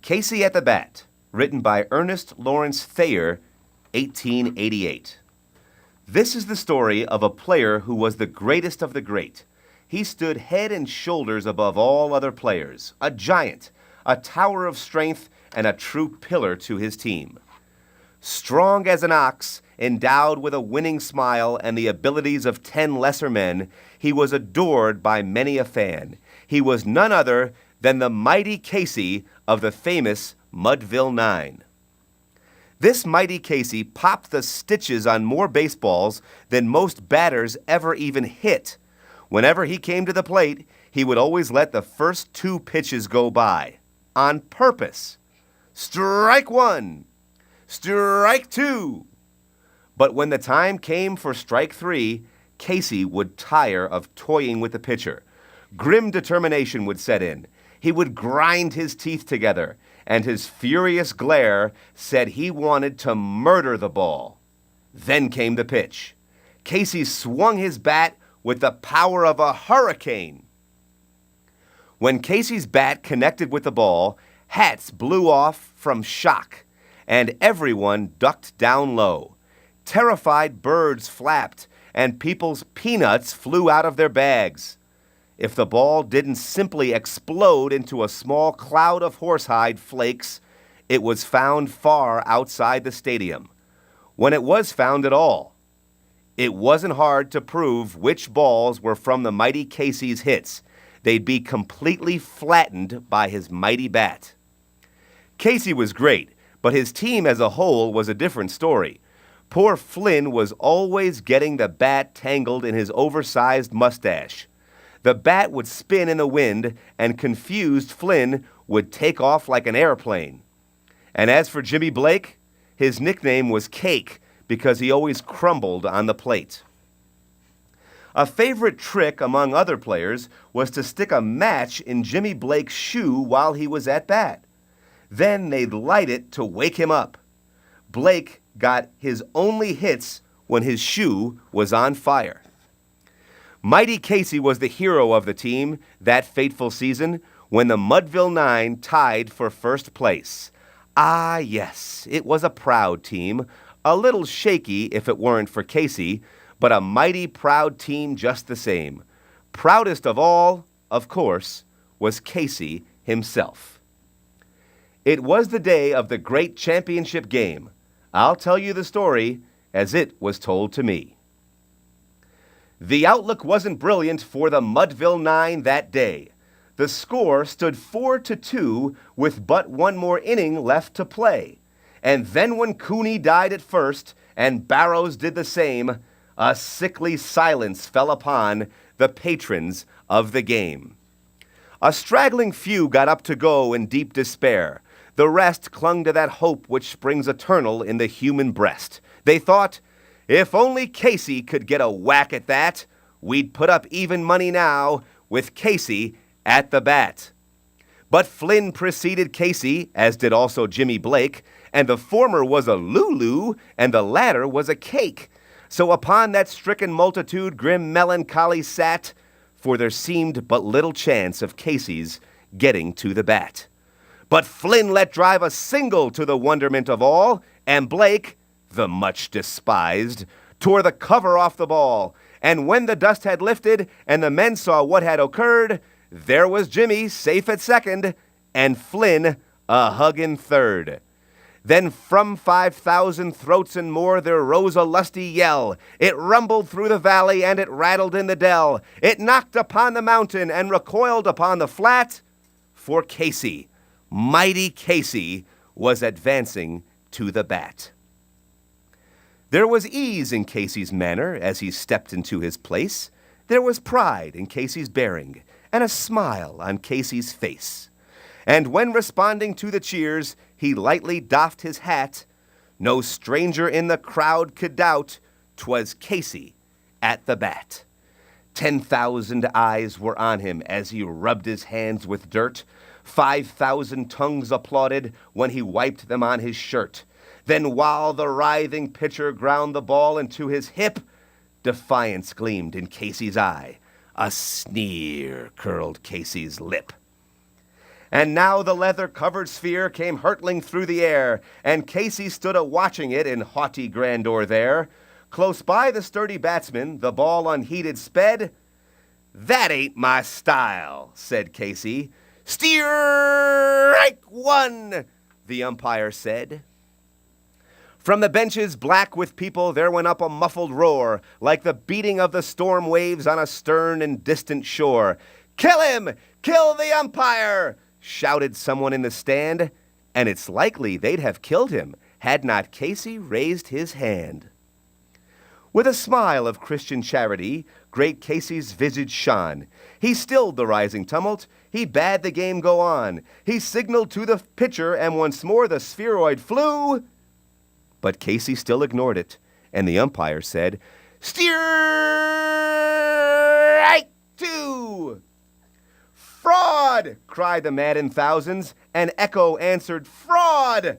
Casey at the Bat, written by Ernest Lawrence Thayer, 1888. This is the story of a player who was the greatest of the great. He stood head and shoulders above all other players, a giant, a tower of strength, and a true pillar to his team. Strong as an ox, endowed with a winning smile and the abilities of 10 lesser men, he was adored by many a fan. He was none other than the mighty Casey of the famous Mudville 9. This mighty Casey popped the stitches on more baseballs than most batters ever even hit. Whenever he came to the plate, he would always let the first 2 pitches go by, on purpose. Strike 1, strike 2. But when the time came for strike 3, Casey would tire of toying with the pitcher. Grim determination would set in. He would grind his teeth together, and his furious glare said he wanted to murder the ball. Then came the pitch. Casey swung his bat with the power of a hurricane. When Casey's bat connected with the ball, hats blew off from shock, and everyone ducked down low. Terrified birds flapped, and people's peanuts flew out of their bags. If the ball didn't simply explode into a small cloud of horsehide flakes, it was found far outside the stadium. When it was found at all, it wasn't hard to prove which balls were from the mighty Casey's hits. They'd be completely flattened by his mighty bat. Casey was great, but his team as a whole was a different story. Poor Flynn was always getting the bat tangled in his oversized mustache. The bat would spin in the wind, and confused Flynn would take off like an airplane. And as for Jimmy Blake, his nickname was Cake because he always crumbled on the plate. A favorite trick among other players was to stick a match in Jimmy Blake's shoe while he was at bat. Then they'd light it to wake him up. Blake got his only hits when his shoe was on fire. Mighty Casey was the hero of the team that fateful season when the Mudville 9 tied for first place. Ah, yes, it was a proud team, a little shaky if it weren't for Casey, but a mighty proud team just the same. Proudest of all, of course, was Casey himself. It was the day of the great championship game. I'll tell you the story as it was told to me. The outlook wasn't brilliant for the Mudville 9 that day. The score stood 4-2 with but one more inning left to play. And then when Cooney died at first and Barrows did the same, a sickly silence fell upon the patrons of the game. A straggling few got up to go in deep despair. The rest clung to that hope which springs eternal in the human breast. They thought, if only Casey could get a whack at that, we'd put up even money now with Casey at the bat. But Flynn preceded Casey, as did also Jimmy Blake, and the former was a Lulu, and the latter was a cake. So upon that stricken multitude grim melancholy sat, for there seemed but little chance of Casey's getting to the bat. But Flynn let drive a single to the wonderment of all, and Blake, the much despised, tore the cover off the ball. And when the dust had lifted and the men saw what had occurred, there was Jimmy safe at second and Flynn a huggin' third. Then from 5,000 throats and more there rose a lusty yell. It rumbled through the valley and it rattled in the dell. It knocked upon the mountain and recoiled upon the flat. For Casey, mighty Casey, was advancing to the bat. There was ease in Casey's manner as he stepped into his place. There was pride in Casey's bearing and a smile on Casey's face. And when responding to the cheers, he lightly doffed his hat. No stranger in the crowd could doubt 'twas Casey at the bat. 10,000 eyes were on him as he rubbed his hands with dirt. 5,000 tongues applauded when he wiped them on his shirt. Then while the writhing pitcher ground the ball into his hip, defiance gleamed in Casey's eye. A sneer curled Casey's lip. And now the leather-covered sphere came hurtling through the air, and Casey stood a-watching it in haughty grandeur there. Close by the sturdy batsman, the ball unheeded sped. "That ain't my style," said Casey. "Strike one," the umpire said. From the benches black with people there went up a muffled roar, like the beating of the storm waves on a stern and distant shore. "Kill him! Kill the umpire!" shouted someone in the stand, and it's likely they'd have killed him had not Casey raised his hand. With a smile of Christian charity, great Casey's visage shone. He stilled the rising tumult. He bade the game go on. He signaled to the pitcher, and once more the spheroid flew. But Casey still ignored it, and the umpire said, "Strike two!" "Fraud!" cried the maddened thousands, and echo answered, "Fraud!"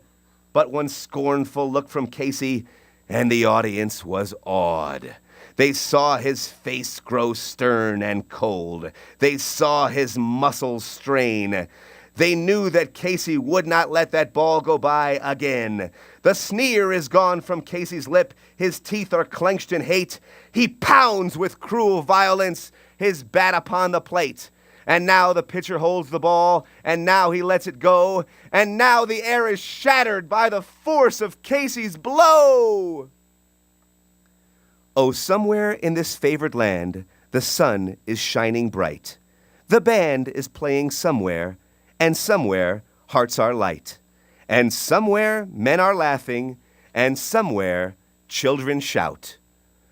But one scornful look from Casey, and the audience was awed. They saw his face grow stern and cold. They saw his muscles strain. They knew that Casey would not let that ball go by again. The sneer is gone from Casey's lip. His teeth are clenched in hate. He pounds with cruel violence his bat upon the plate. And now the pitcher holds the ball, and now he lets it go, and now the air is shattered by the force of Casey's blow. Oh, somewhere in this favored land, the sun is shining bright. The band is playing somewhere, and somewhere hearts are light. And somewhere men are laughing, and somewhere children shout.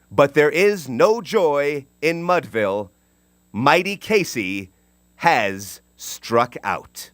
But there is no joy in Mudville. Mighty Casey has struck out.